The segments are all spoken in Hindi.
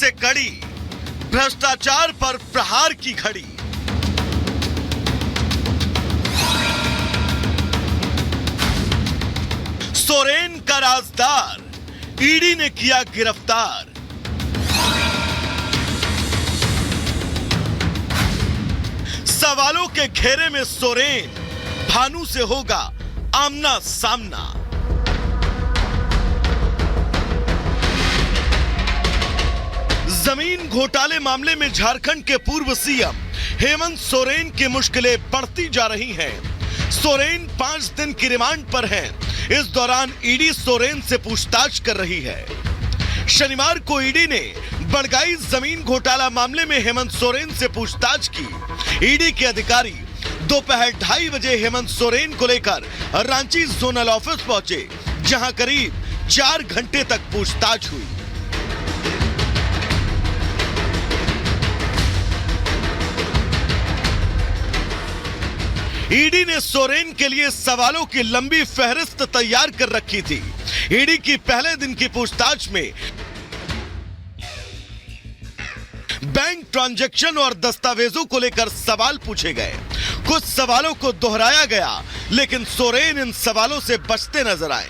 से कड़ी, भ्रष्टाचार पर प्रहार की घड़ी। सोरेन का राजदार ईडी ने किया गिरफ्तार। सवालों के घेरे में सोरेन, भानु से होगा आमना सामना। जमीन घोटाले मामले में झारखंड के पूर्व सीएम हेमंत सोरेन की मुश्किलें बढ़ती जा रही हैं। सोरेन 5 दिन की रिमांड पर हैं। इस दौरान ईडी सोरेन से पूछताछ कर रही है। शनिवार को ईडी ने बड़गाई जमीन घोटाला मामले में हेमंत सोरेन से पूछताछ की। ईडी के अधिकारी दोपहर 2:30 बजे हेमंत सोरेन को लेकर रांची जोनल ऑफिस पहुंचे, जहां करीब 4 घंटे तक पूछताछ हुई। ईडी ने सोरेन के लिए सवालों की लंबी फहरिस्त तैयार कर रखी थी। ईडी की पहले दिन की पूछताछ में बैंक ट्रांजैक्शन और दस्तावेजों को लेकर सवाल पूछे गए। कुछ सवालों को दोहराया गया, लेकिन सोरेन इन सवालों से बचते नजर आए।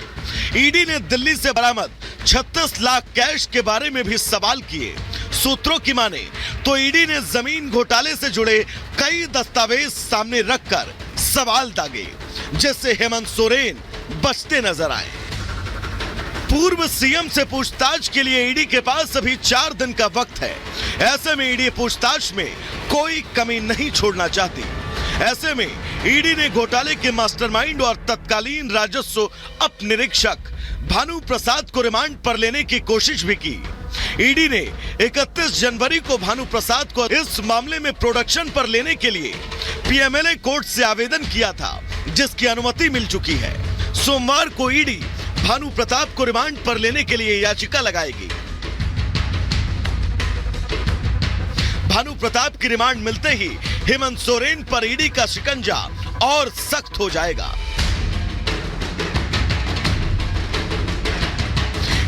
ईडी ने दिल्ली से बरामद 36 लाख कैश के बारे में भी सवाल किए। सूत्रों की माने तो ईडी ने जमीन घोटाले से जुड़े कई दस्तावेज सामने रखकर सवाल दागे, जिससे हेमंत सोरेन बचते नजर आए। पूर्व सीएम से पूछताछ के लिए ईडी के पास अभी 4 दिन का वक्त है। ऐसे में ईडी पूछताछ में कोई कमी नहीं छोड़ना चाहती। ऐसे में ईडी ने घोटाले के मास्टरमाइंड और तत्कालीन राजस्व उप निरीक्षक भानु प्रसाद को रिमांड पर लेने की कोशिश भी की। ईडी ने 31 जनवरी को भानु प्रसाद को इस मामले में प्रोडक्शन पर लेने के लिए पीएमएलए कोर्ट से आवेदन किया था, जिसकी अनुमति मिल चुकी है। सोमवार को ईडी भानु प्रताप को रिमांड पर लेने के लिए याचिका लगाएगी। भानु प्रताप की रिमांड मिलते ही हेमंत सोरेन पर ईडी का शिकंजा और सख्त हो जाएगा।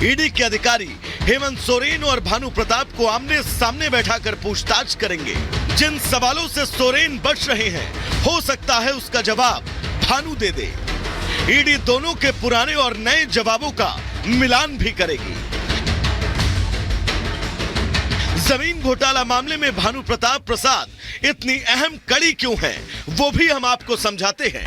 ईडी के अधिकारी हेमंत सोरेन और भानु प्रताप को आमने सामने बैठाकर पूछताछ करेंगे। जिन सवालों से सोरेन बच रहे हैं, हो सकता है उसका जवाब भानु दे दे। ईडी दोनों के पुराने और नए जवाबों का मिलान भी करेगी। जमीन घोटाला मामले में भानु प्रताप प्रसाद इतनी अहम कड़ी क्यों है, वो भी हम आपको समझाते हैं।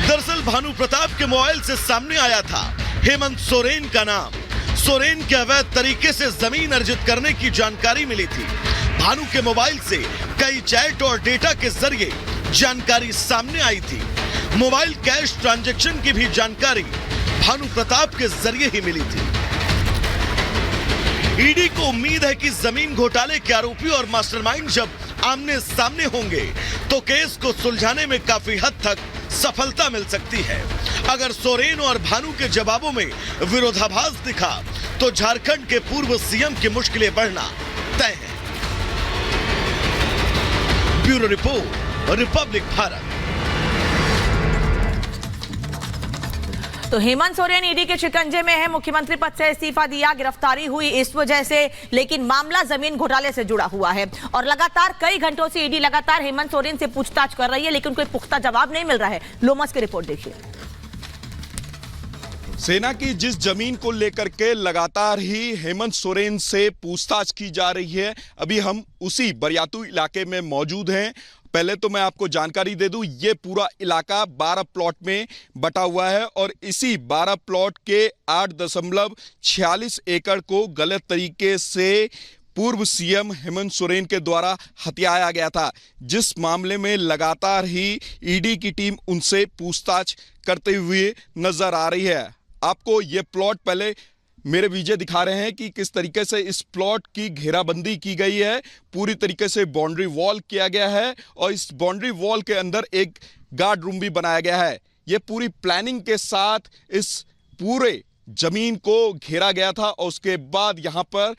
दरअसल भानु प्रताप के मोबाइल से सामने आया था हेमंत सोरेन का नाम। सोरेन के अवैध तरीके से जमीन अर्जित करने की जानकारी मिली थी। भानु के मोबाइल से कई चैट और डेटा के जरिए जानकारी सामने आई थी। मोबाइल कैश ट्रांजैक्शन की भी जानकारी भानु प्रताप के जरिए ही मिली थी। ईडी को उम्मीद है कि जमीन घोटाले के आरोपी और मास्टरमाइंड जब आमने सामने होंगे तो केस को सुलझाने में काफी हद तक सफलता मिल सकती है। अगर सोरेन और भानु के जवाबों में विरोधाभास दिखा तो झारखंड के पूर्व सीएम की मुश्किलें बढ़ना तय है। Bureau report, Republic Bharat. तो हेमंत सोरेन ईडी के शिकंजे में है। मुख्यमंत्री पद से इस्तीफा दिया, गिरफ्तारी हुई इस वजह से, लेकिन मामला जमीन घोटाले से जुड़ा हुआ है और लगातार कई घंटों से ईडी लगातार हेमंत सोरेन से पूछताछ कर रही है, लेकिन कोई पुख्ता जवाब नहीं मिल रहा है। लोमस की रिपोर्ट देखिए। सेना की जिस जमीन को लेकर के लगातार ही हेमंत सोरेन से पूछताछ की जा रही है, अभी हम उसी बरियातू इलाके में मौजूद हैं। पहले तो मैं आपको जानकारी दे दूं, ये पूरा इलाका 12 प्लॉट में बटा हुआ है और इसी 12 प्लॉट के 8.46 एकड़ को गलत तरीके से पूर्व सीएम हेमंत सोरेन के द्वारा हथियाया गया था, जिस मामले में लगातार ही ईडी की टीम उनसे पूछताछ करते हुए नजर आ रही है। आपको ये प्लॉट पहले मेरे विजय दिखा रहे हैं कि किस तरीके से इस प्लॉट की घेराबंदी की गई है। पूरी तरीके से बाउंड्री वॉल किया गया है और इस बाउंड्री वॉल के अंदर एक गार्ड रूम भी बनाया गया है। ये पूरी प्लानिंग के साथ इस पूरे जमीन को घेरा गया था और उसके बाद यहाँ पर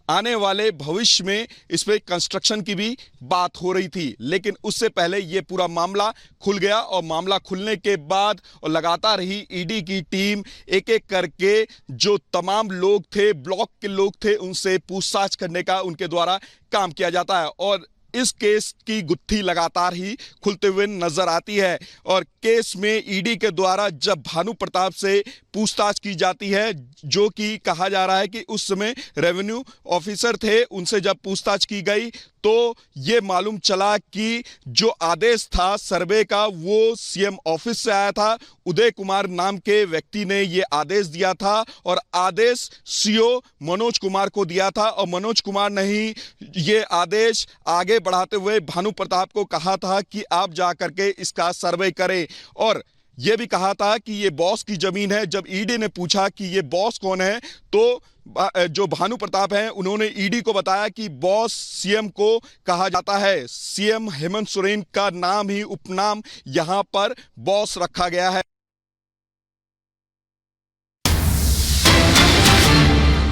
आने वाले भविष्य में इस पे कंस्ट्रक्शन की भी बात हो रही थी। लेकिन उससे पहले ये पूरा मामला खुल गया और मामला खुलने के बाद और लगातार ही ईडी की टीम एक एक करके जो तमाम लोग थे, ब्लॉक के लोग थे, उनसे पूछताछ करने का उनके द्वारा काम किया जाता है और इस केस की गुत्थी लगातार ही खुलते हुए नजर आती है। और केस में ईडी के द्वारा जब भानु प्रताप से पूछताछ की जाती है, जो कि कहा जा रहा है कि उस समय रेवेन्यू ऑफिसर थे, उनसे जब पूछताछ की गई तो ये मालूम चला कि जो आदेश था सर्वे का वो सीएम ऑफिस से आया था। उदय कुमार नाम के व्यक्ति ने ये आदेश दिया था और आदेश सीओ मनोज कुमार को दिया था और मनोज कुमार ने ही ये आदेश आगे बढ़ाते हुए भानु प्रताप को कहा था कि आप जा करके इसका सर्वे करें और यह भी कहा था कि ये बॉस की जमीन है। जब ईडी ने पूछा कि ये बॉस कौन है तो जो भानु प्रताप हैं उन्होंने ईडी को बताया कि बॉस सीएम को कहा जाता है। सीएम हेमंत सोरेन का नाम ही उपनाम यहां पर बॉस रखा गया है।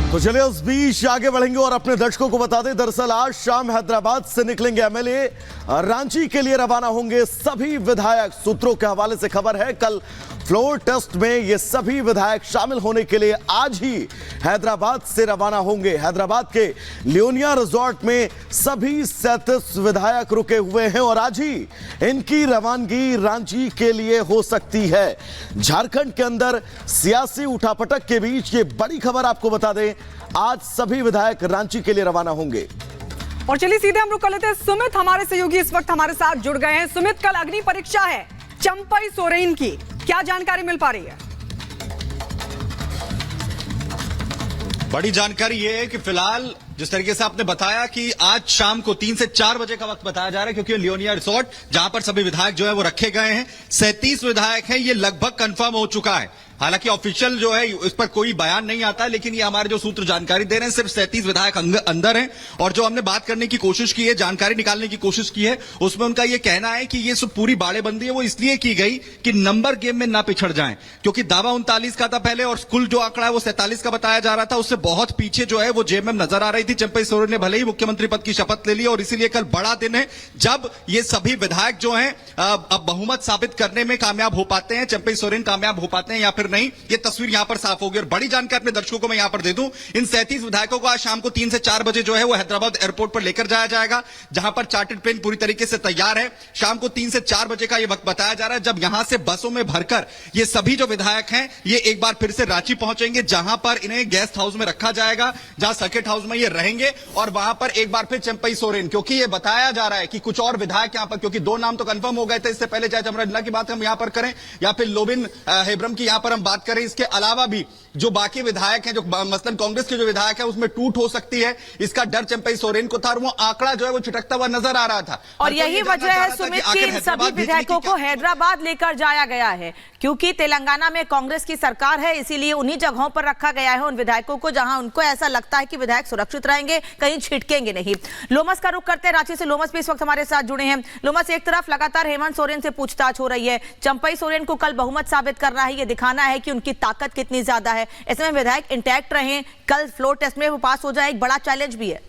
तो चलिए उस बीच आगे बढ़ेंगे और अपने दर्शकों को बता दें, दरअसल आज शाम हैदराबाद से निकलेंगे एमएलए, रांची के लिए रवाना होंगे सभी विधायक। सूत्रों के हवाले से खबर है कल फ्लोर टेस्ट में ये सभी विधायक शामिल होने के लिए आज ही हैदराबाद से रवाना होंगे। हैदराबाद के लियोनिया रिजॉर्ट में सभी 37 विधायक रुके हुए हैं और आज ही इनकी रवानगी रांची के लिए हो सकती है। झारखंड के अंदर सियासी उठापटक के बीच ये बड़ी खबर आपको बता दें, आज सभी विधायक रांची के लिए रवाना होंगे। और चलिए सीधे हम रुक कर लेते हैं। सुमित हमारे सहयोगी इस वक्त हमारे साथ जुड़ गए हैं। सुमित, कल अग्नि परीक्षा है चंपई सोरेन की, क्या जानकारी मिल पा रही है? बड़ी जानकारी यह है कि फिलहाल जिस तरीके से आपने बताया कि आज शाम को 3 से 4 बजे का वक्त बताया जा रहा है, क्योंकि लियोनिया रिसोर्ट जहां पर सभी विधायक जो है वो रखे गए हैं, 37 विधायक हैं, ये लगभग कंफर्म हो चुका है। हालांकि ऑफिशियल जो है इस पर कोई बयान नहीं आता है, लेकिन ये हमारे जो सूत्र जानकारी दे रहे हैं सिर्फ 37 विधायक अंदर हैं। और जो हमने बात करने की कोशिश की है, जानकारी निकालने की कोशिश की है, उसमें उनका ये कहना है कि ये सब पूरी बाड़ेबंदी है वो इसलिए की गई कि नंबर गेम में ना पिछड़ जाएं, क्योंकि दावा 39 का था पहले और कुल जो आंकड़ा है वो 47 का बताया जा रहा था। उससे बहुत पीछे जो है वो जेएमएम नजर आ रही थी। चंपई सोरेन ने भले ही मुख्यमंत्री पद की शपथ ले ली और इसीलिए कल बड़ा दिन है जब ये सभी विधायक जो हैं अब बहुमत साबित करने में कामयाब हो पाते हैं, चंपई सोरेन कामयाब हो पाते हैं या फिर नहीं, ये तस्वीर यहां पर साफ होगी। और बड़ी जानकारी अपने दर्शकों को मैं यहां पर दे दूं, इन 37 विधायकों को आज शाम को 3 से 4 बजे जो है वो हैदराबाद एयरपोर्ट पर लेकर जाया जाएगा, जहां पर चार्टर्ड प्लेन पूरी तरीके से तैयार है। शाम को 3 से 4 बजे का ये वक्त बताया जा रहा है जब यहां से बसों में भरकर ये सभी जो विधायक हैं ये एक बार फिर से रांची पहुंचेंगे, जहां पर इन्हें गेस्ट हाउस में रखा जाएगा, जहां सर्किट हाउस में ये रहेंगे। और वहां पर एक बार फिर चंपई सोरेन, क्योंकि ये बताया जा रहा है कि कुछ और विधायक यहां पर, क्योंकि 2 नाम तो कंफर्म हो गए थे इससे पहले, चाहे चमरा की बात हम यहां पर करें या फिर लोबिन हेब्रम की यहां पर हम बात करें, इसके अलावा भी जो बाकी विधायक हैं, जो मसलन कांग्रेस के जो विधायक हैं उसमें टूट हो सकती है, इसका डर चंपई सोरेन को था और वो आंकड़ा जो है वो छिटकता हुआ नजर आ रहा था। और यही वजह है सुमित कि इन सभी विधायकों को हैदराबाद लेकर जाया गया है, क्योंकि तेलंगाना में कांग्रेस की सरकार है, इसीलिए उन्हीं जगहों पर रखा गया है उन विधायकों को जहां उनको ऐसा लगता है कि विधायक सुरक्षित रहेंगे, कहीं छिटकेंगे नहीं। लोमस का रुख करते हैं रांची से। लोमस भी इस वक्त हमारे साथ जुड़े हैं। लोमस, एक तरफ लगातार हेमंत सोरेन से पूछताछ हो रही है, चंपई सोरेन को कल बहुमत साबित करना है, ये दिखाना है कि उनकी ताकत कितनी ज्यादा है, इसमें विधायक इंटैक्ट रहे, कल फ्लोर टेस्ट में वो पास हो जाए, एक बड़ा चैलेंज भी है।